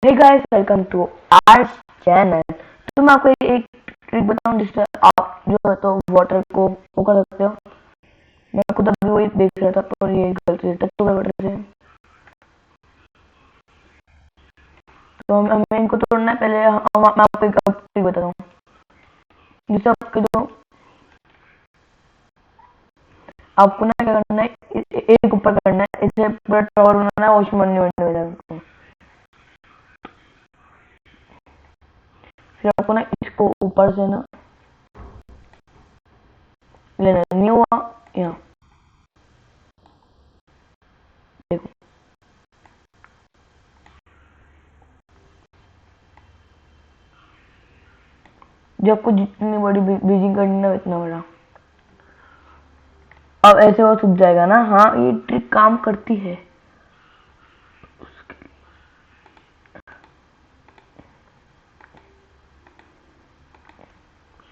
Hey guys, welcome to our channel. तो मैं आपको एक ट्रिक बताऊं जिससे आप जो है तो वाटर को वो कर सकते हो। मैं खुद अभी वही देख रहा था और ये गलती से टच हो गया वाटर से। तो हमें इनको तोड़ना है। पहले मैं आपको एक ट्रिक बताता हूँ जिससे आपके जो आपको ना क्या करना है, एक ऊपर करना है, इसे पूरा टावर बनाना है। ओशन बनने वाला है। फिर आपको ना इसको ऊपर से ना लेना, न्यू यहाँ देखो। जब आपको जितनी बड़ी बीजिंग करनी है इतना बड़ा, अब ऐसे वो सूख जाएगा ना। हाँ, ये ट्रिक काम करती है।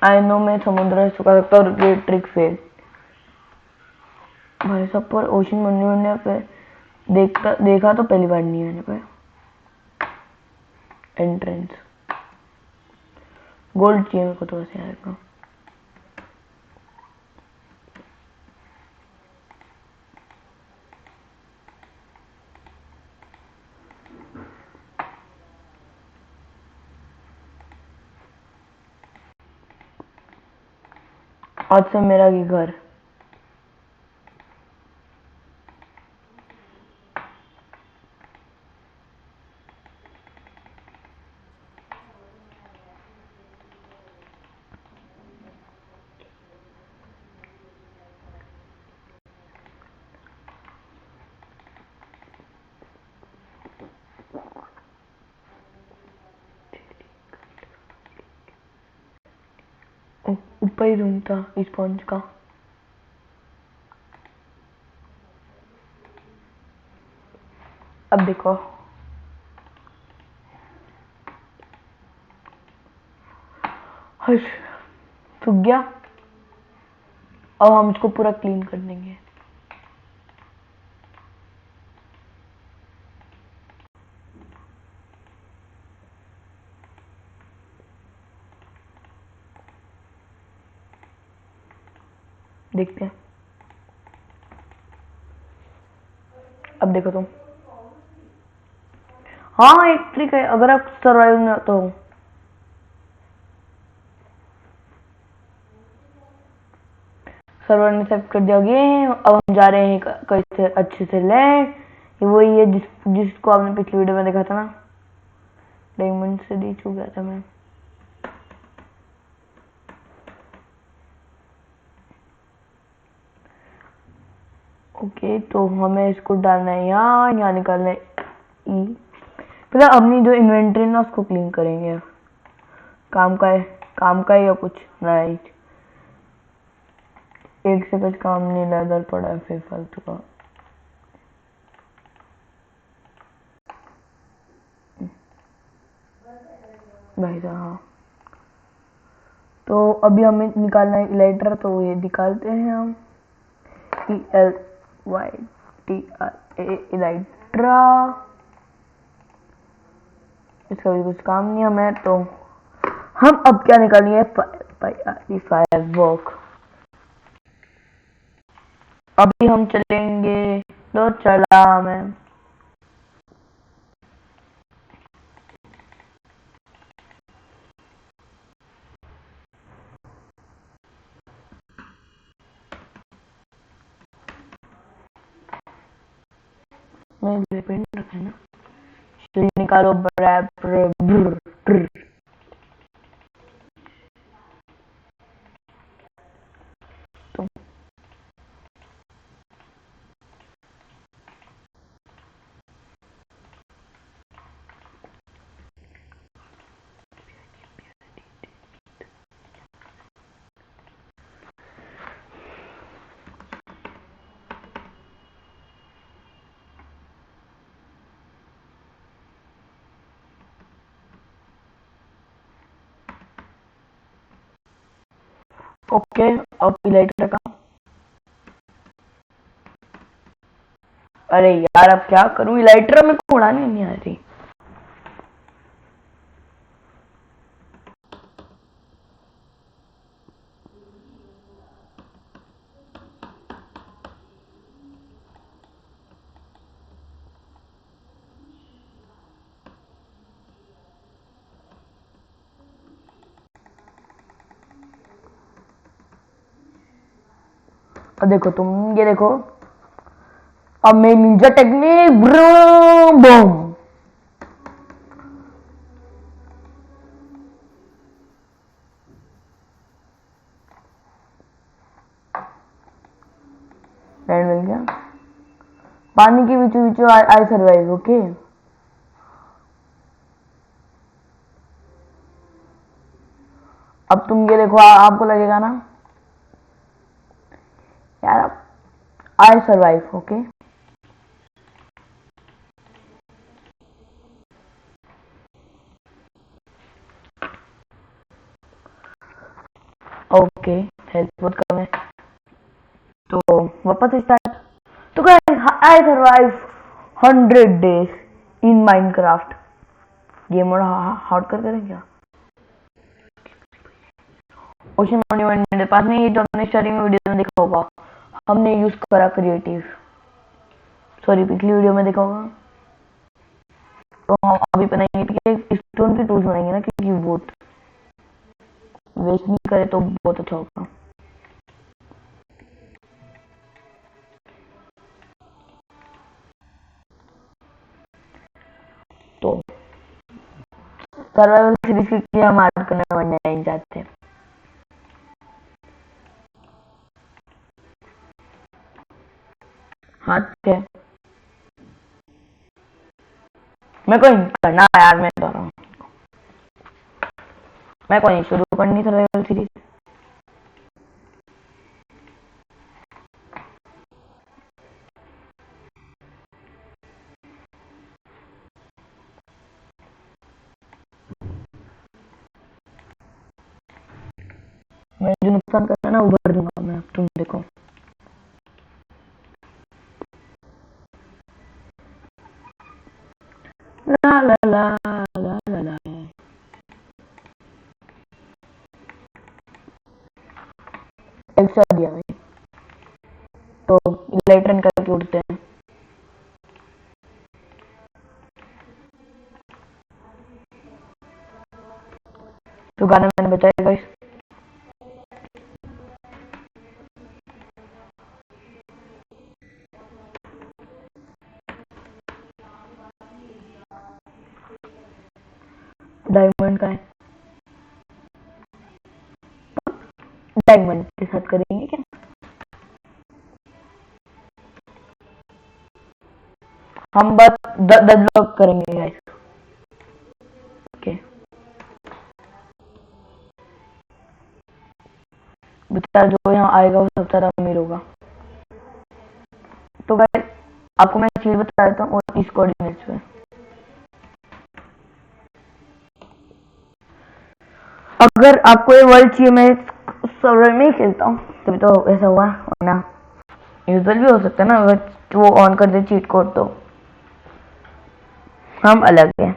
आई नो मैं समुद्र से सुखा सकता हूँ और ये ट्रिक फेल। भाई सब पर ओशन बनने पे देखा तो पहली बार नहीं मैंने पे। एंट्रेंस गोल्ड चाहिए मेरे को तो वैसे आएगा। आज से मेरा ही घर। ऊपर ही रूम था स्पॉन्ज का। अब देखो, हश सूख गया। अब हम इसको पूरा क्लीन कर देंगे। देखते हैं। अब देखो तुम। हाँ, एक ट्रिक है अगर आप सर्वाइव में तो सर्वर ने सेट कर दिया गेम। अब हम जा रहे हैं कैसे अच्छे से लैंड। ये वही है जिसको आपने पिछली वीडियो में देखा था ना। डायमंड से रीच हो गया था मैं। ओके, तो हमें इसको डालना है यहाँ निकालना है ई। पहले अपनी जो इन्वेंटरी ना उसको क्लीन करेंगे। काम का है या कुछ राइट। एक से कुछ काम नहीं, लेदर पड़ा है फिर फालतू का। भाई साहब हाँ। तो अभी हमें निकालना है इलाइटर, तो ये निकालते हैं हम। ELYTRA Elytra. इसका भी कुछ काम नहीं हमें, तो हम अब क्या निकालेंगे? Fire work. अभी हम चलेंगे तो चला मैं पेन रखा है ना। चलिए निकालो तो ओके। अब इलाइटर का, अरे यार अब क्या करूं? इलाइटर में को उड़ानी नहीं आ रही। अब देखो तुम, ये देखो, अब मैं निंजा टेक्निक बूम। लैंड मिल गया पानी के बीचों बीचों। I survive. ओके, अब तुम ये देखो, आपको लगेगा ना यार I survive. Okay, okay, health बहुत कम है तो वापस स्टार्ट। तो guys I survive 100 days in Minecraft. Game mode hard कर करें क्या? ओशन मॉन्यूमेंट मेरे पास नहीं है, जो हमने स्टार्टिंग में वीडियो में देखा होगा। हमने यूज करा क्रिएटिव, सॉरी पिछली वीडियो में देखा होगा। तो हम अभी बनाएंगे स्टोन के टूल्स बनाएंगे ना, क्योंकि बहुत वेस्ट नहीं करे तो बहुत अच्छा होगा। तो सर्वाइवल सीरीज के लिए हम ऐड करने बनने चाहते हैं। हाँ ठीक है, मैं कोई करना यार, मैं तो रहा हूँ, मैं कोई शुरू करनी सर्वाइवल सीरीज। मैं जो नुकसान कर रहा है ना वो भर दूंगा मैं, तुम देखो। ला ला ला ला ला ला। एक्स्ट्रा दिया भाई, तो लाइट रन करके उठते हैं। तो गाना मैंने बताया गाइस। डायमंड का है, डायमंड के साथ करेंगे क्या? हम बस 10 ब्लॉक करेंगे गाइस। ओके, बेचारा जो यहाँ आएगा वो सबसे ज्यादा अमीर होगा। तो गाइस आपको मैं चीज बता देता हूँ और इस कोऑर्डिनेट्स पे। अगर आपको ये वर्ल्ड चाहिए, मैं सर्वर में ही खेलता हूँ तभी तो ऐसा हुआ, वरना यूजुअल भी हो सकता है ना, अगर वो ऑन कर दे चीट कोड तो हम अलग है।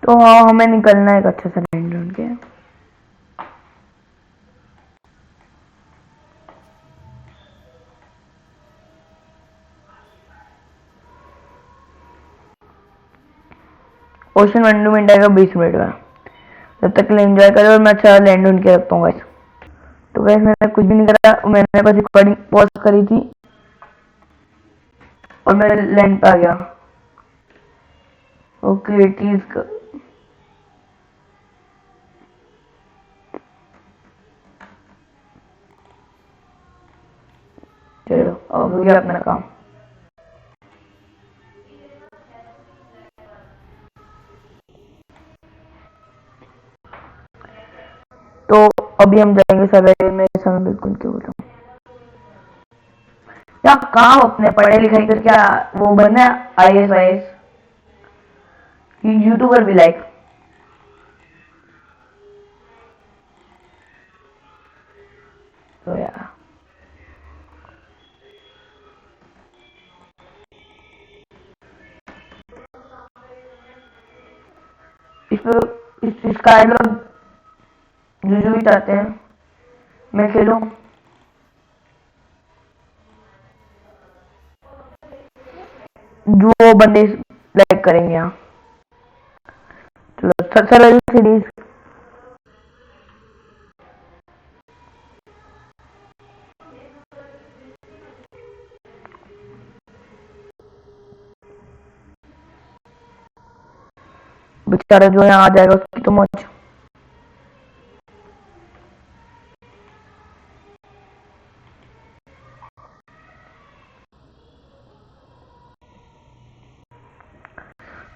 तो हाँ, हमें निकलना है एक अच्छा सा लैंड ढूंढ के। ओशन मॉन्यूमेंट आएगा 20 मिनट का, तब तक एंजॉय करो और मैं अच्छा लैंड ढूंढ के रखता हूँ गाइस। तो गाइस मैंने कुछ भी नहीं करा, मैंने बस रिकॉर्डिंग पॉज करी थी और मैं लैंड पे आ गया। ओके चीज चलो अब हो गया अपना काम। तो अभी हम जाएंगे सर्वे में, समय बिल्कुल क्यों बोल रहा हूँ या कहाँ अपने पढ़ाई लिखाई करके वो बना IAS वाईएएस यूट्यूबर भी लाइक। तो यार इसका लोग जो भी चाहते हैं मैं खेलूं? जो बंदे लाइक करेंगे यहाँ। चलो सरल सीरीज। बेचारा जो यहाँ आ जाएगा उसकी तो मौज।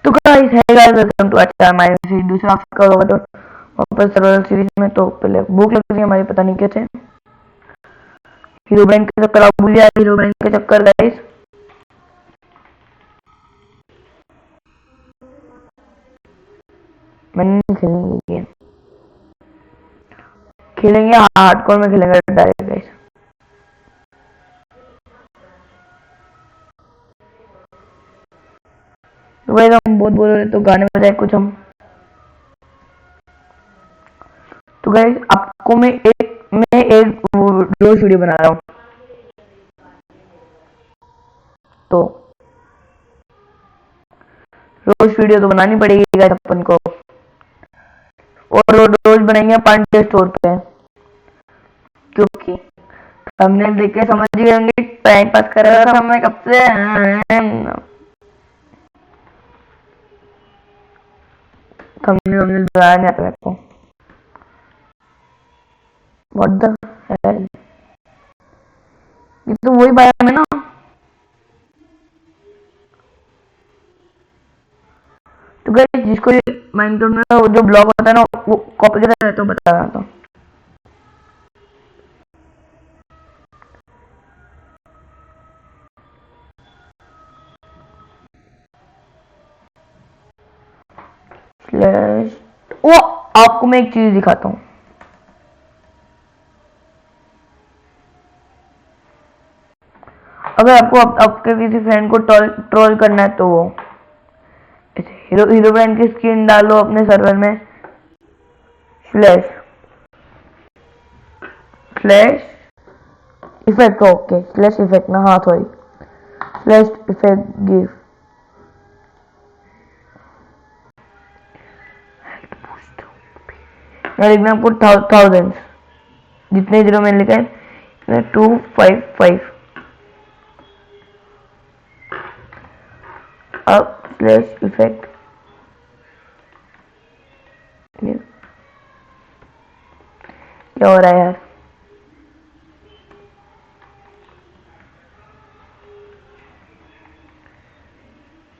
तो गाइस है गाइस, वेलकम टू अच्छा माय सीरीज। दूसरा हफ्ता होगा तो वापस सर्वाइवल सीरीज में। तो पहले भूख लग रही है हमारी, पता नहीं कैसे। हीरो ब्रांड के चक्कर आप भूल जाए, हीरो ब्रांड के चक्कर गाइस। मैंने नहीं खेलेंगे गेम, खेलेंगे हार्डकोर में, खेलेंगे डायरेक्ट गाइस। तो गाइस हम बहुत बोल रहे तो गाने बजाए कुछ हम। तो गाइस आपको मैं एक रोज वीडियो बना रहा हूँ। तो रोज वीडियो तो बनानी पड़ेगी गाइस अपन को, और रोज बनाएंगे पांडे स्टोर पे, क्योंकि हमने देख के समझ गए होंगे टाइम पास कर रहा था मैं कब से। थंबनेल बनाया नहीं आता मेरे को। व्हाट द हेल, ये तो वही बाया में ना। तो गाइस जिसको माइनक्राफ्ट में वो जो ब्लॉग होता है ना, वो कॉपी करता है तो बता रहा था। स्लैश ओ, आपको मैं एक चीज दिखाता हूँ। अगर आपको आपके किसी फ्रेंड को ट्रोल करना है तो वो हीरो ब्रांड की स्किन डालो अपने सर्वर में, slash slash effect, okay slash effect ना, हाँ सॉरी, स्लैश इफेक्ट गिव यार लिखना आपको थाउजेंड, जितने जीरो मैंने लिखा है 255, अब स्लैश इफेक्ट क्या हो रहा है यार।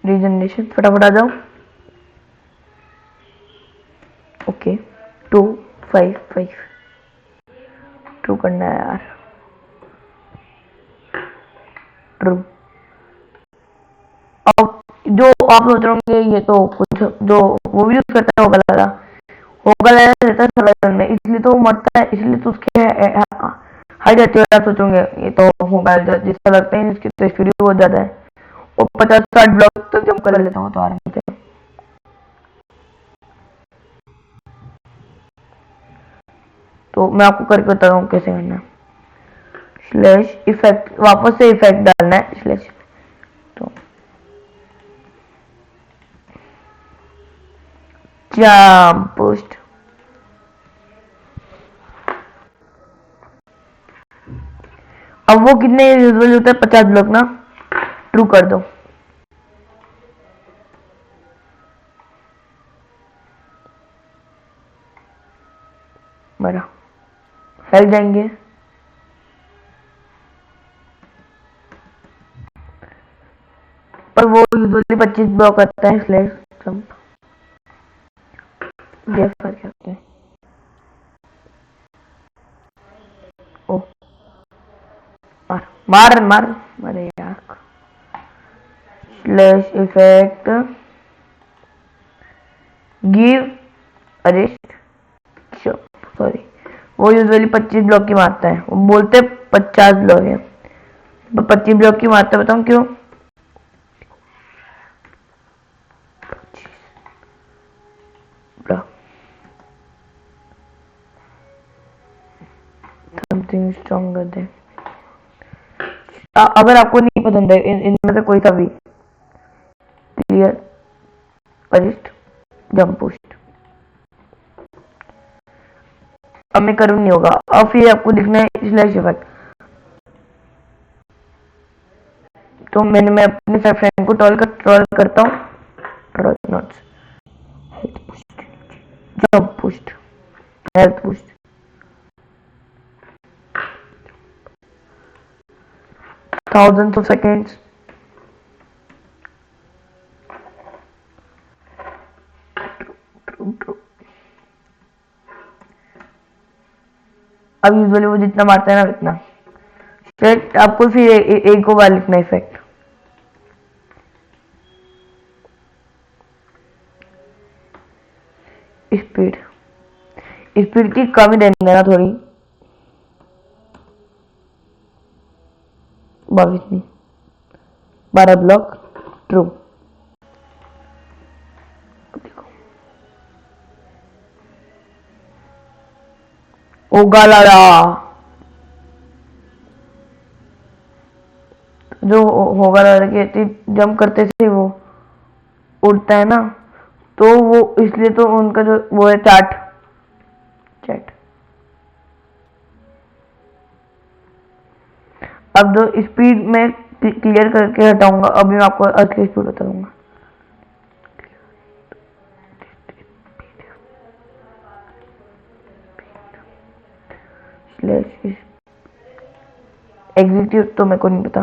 रीजनरेशन फटाफट आ जाओ। ओके 255 ट्रू करना है यार, ट्रू। अब जो आप सोच रहे होंगे ये तो कुछ जो वो भी यूज करता है होगा रहता है सर्वाइवल में, इसलिए तो वो मरता है, इसलिए तो उसके हाइट अच्छी। आप सोचोगे ये तो होगा जिसका लगता है इसकी तो स्पीड बहुत ज्यादा है, और 50-60 ब्लॉक तक जंप कर लेता हूँ तो आराम से। तो मैं आपको करके बता रहा हूँ कैसे करना है। स्लैश इफेक्ट, वापस से इफेक्ट डालना है, स्लैश तो जंप पोस्ट। अब वो कितने यूजुअल होता है, 50 ब्लॉक ना, ट्रू कर दो। मरा, फैल जाएंगे। पर वो यूजुअली 25 ब्लॉक आता है, स्लैश जंप डेफ करके आते हैं। ओ मार मार मार, अरे यार। Slash effect give arrest, sorry, वो यूजुअली 25 ब्लॉक की मारता है, वो बोलते 50 ब्लॉक है, 25 ब्लॉक की मारता है। बताऊं क्यों? Something stronger than. अगर आपको नहीं पसंद है इनमें से कोई सा भी, क्लियर, अरिस्ट, जंप पुस्ट, अब मैं करूँ नहीं होगा। अब फिर आपको दिखना है स्लैश इफेक्ट। तो मैं अपने फ्रेंड को ट्रोल करता हूँ, troll notes, health boost, jump boost, health boost, 1000 seconds, अब यूजुअली वो जितना मारता है ना उतना। फिर आपको फिर एक को बार लिखना इफेक्ट। स्पीड, स्पीड की कमी देना ना थोड़ी, 22 नहीं, 12 ब्लॉक ट्रू। ओ गालाड़ा जो होगा कि जंप करते से वो उड़ता है ना, तो वो इसलिए तो उनका जो वो है चैट चैट। अब जो स्पीड में क्लियर करके हटाऊंगा, अभी मैं आपको असली स्पीड बता दूंगा। एग्जीक्यूट तो मेरे को नहीं पता।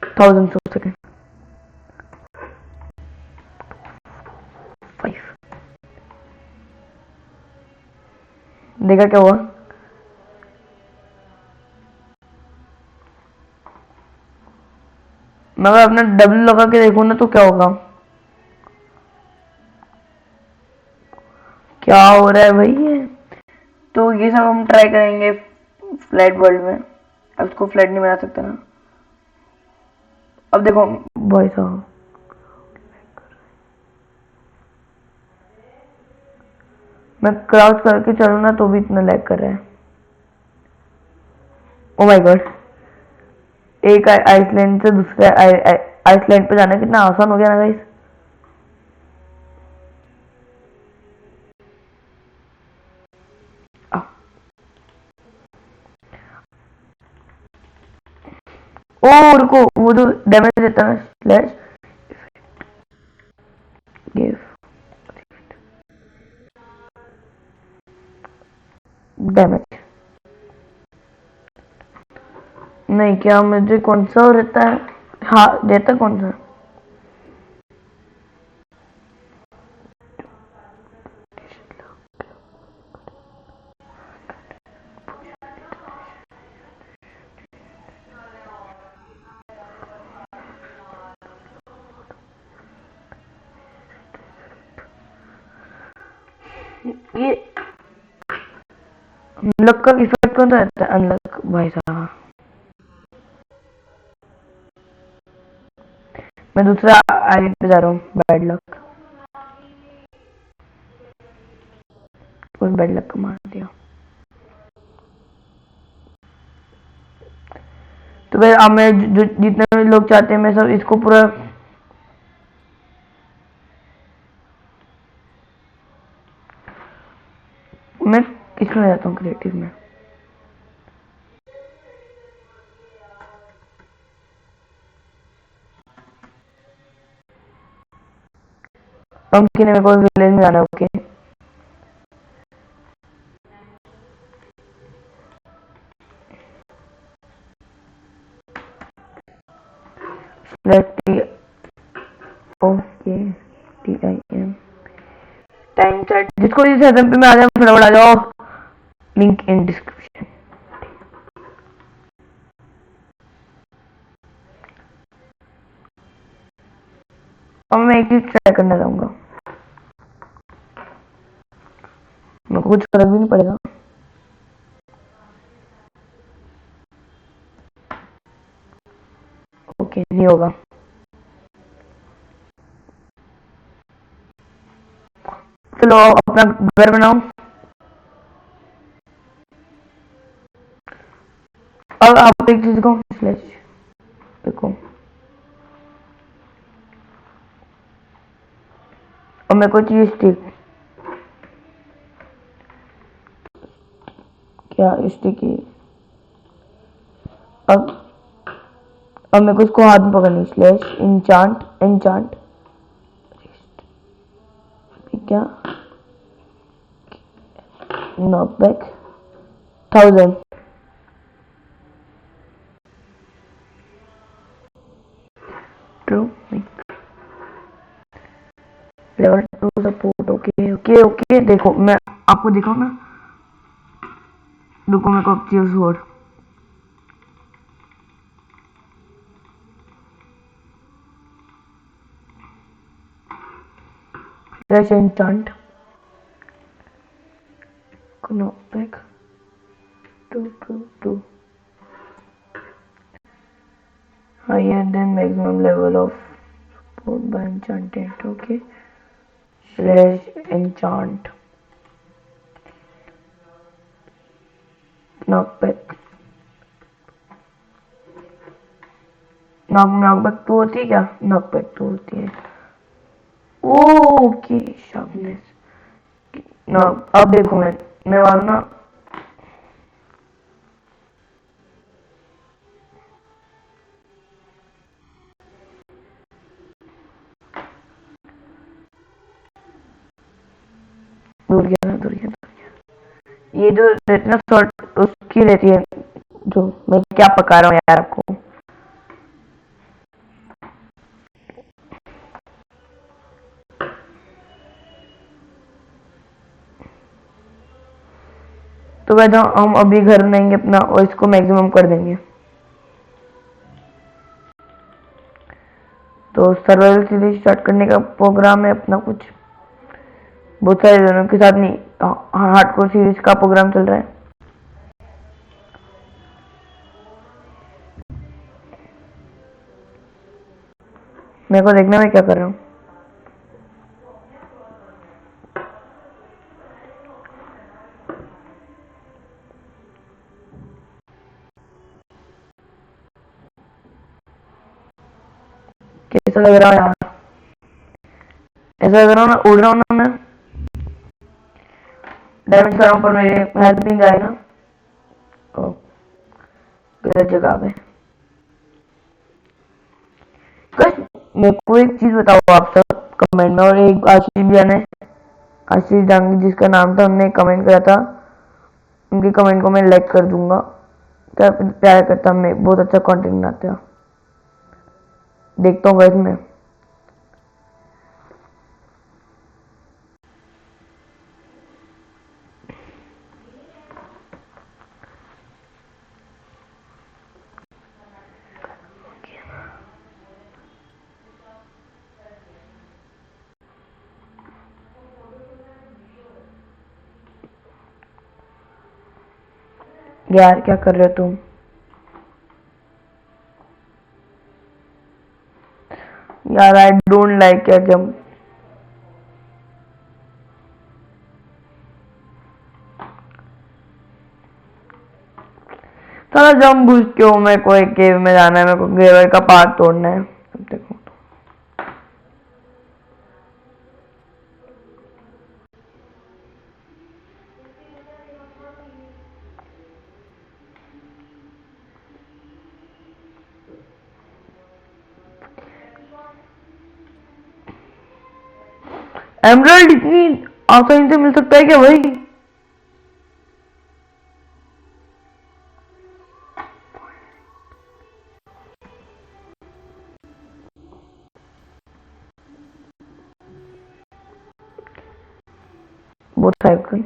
1000 सेकेंड, 5, देखा क्या हुआ? मैं अपना डब्ल्यू लगा के देखूँ ना तो क्या होगा? क्या हो रहा है भाई ये? तो ये सब हम ट्राई करेंगे फ्लैट वर्ल्ड में। अब उसको फ्लैट नहीं बना सकता ना। अब देखो भाई साहब, मैं क्राउच करके चलूँ ना तो भी इतना लैग कर रहा है। ओ माय गॉड, एक आइसलैंड से दूसरे आइसलैंड पे जाना कितना आसान हो गया ना गाइस। ओ रुको, वो जो डैमेज देता है स्लैश गिव डैमेज, नहीं क्या मुझे कौन सा रहता है? हाँ देता कौन सा? ये अनलक का इफेक्ट कौन सा रहता है? अनलक भाई साहब, मैं दूसरा आईडी पे जा रहा हूँ। बैड लक, और बैड लक का मार दिया। तो भाई अब मैं जो जितने भी लोग चाहते हैं मैं सब इसको पूरा मैं इसमें जाता हूँ क्रिएटिव में। पंपकिन मेरे को विलेज में जाना है। Okay okay TIM time chat, जिसको इस एसएमपी में आ जाए फटाफट आ जाओ, लिंक इन डिस्क्रिप्शन। अब मैं एक चीज ट्राई करना चाहूंगा, मेरे को कुछ फर्क भी नहीं पड़ेगा। ओके नहीं होगा। चलो अपना घर बनाओ। अब आप एक चीज दिखाऊं, स्लैश देखो, और मेरे को चाहिए स्टिक, क्या स्टिकी, अब अब मेरे को इसको हाथ में पकड़नी, स्लैश इंचांट इंचांट, क्या knockback 1000 true level 2 support. Okay okay okay, देखो मैं आपको दिखाऊं ना, रुको मेरे को अब चाहिए sword, slash enchant knockback 2 higher than maximum level of support by enchanted. Okay, slash enchant knockback, knockback 2 होती है क्या, knockback 2 होती है। ओके शार्पनेस ना, अब देखो मैं वाला ना, दूर गया ना, दूर गया, ये जो रहती ना शॉर्ट उसकी रहती है, जो मैं क्या पका रहा हूँ यार आपको, तो वैसे हम अभी घर बनाएंगे अपना और इसको मैक्सिमम कर देंगे। तो सर्वाइवल सीरीज स्टार्ट करने का प्रोग्राम है अपना, कुछ बहुत सारे जनों के साथ नहीं, हार्डकोर सीरीज का प्रोग्राम चल रहा है। मेरे को देखना मैं क्या कर रहा हूँ। कैसा लग रहा है यार, ऐसा लग रहा हूँ ना, उड़ रहा हूँ ना मैं, डैमेज कर रहा हूँ पर मेरे हेल्थ नहीं जाए ना, गलत जगह पे। बस मेरे को एक चीज बताओ आप सब कमेंट में, और एक आशीष भैया ने, आशीष डांगी जिसका नाम था, उनने कमेंट करा था, उनके कमेंट को मैं लाइक कर दूंगा, क्या प्यार करता, मैं बहुत अच्छा कंटेंट बनाते हो, देखता हूँ वैसे मैं। यार क्या कर रहे हो तुम यार, आई डोंट लाइक यार जब, सारा जम घुस क्यों, मेरे को एक केव में जाना है, मेरे को ग्रेवर का पार्ट तोड़ना है, अब देखो। एमराल्ड इतनी आसानी से मिल सकता है क्या भाई, बहुत साइकिल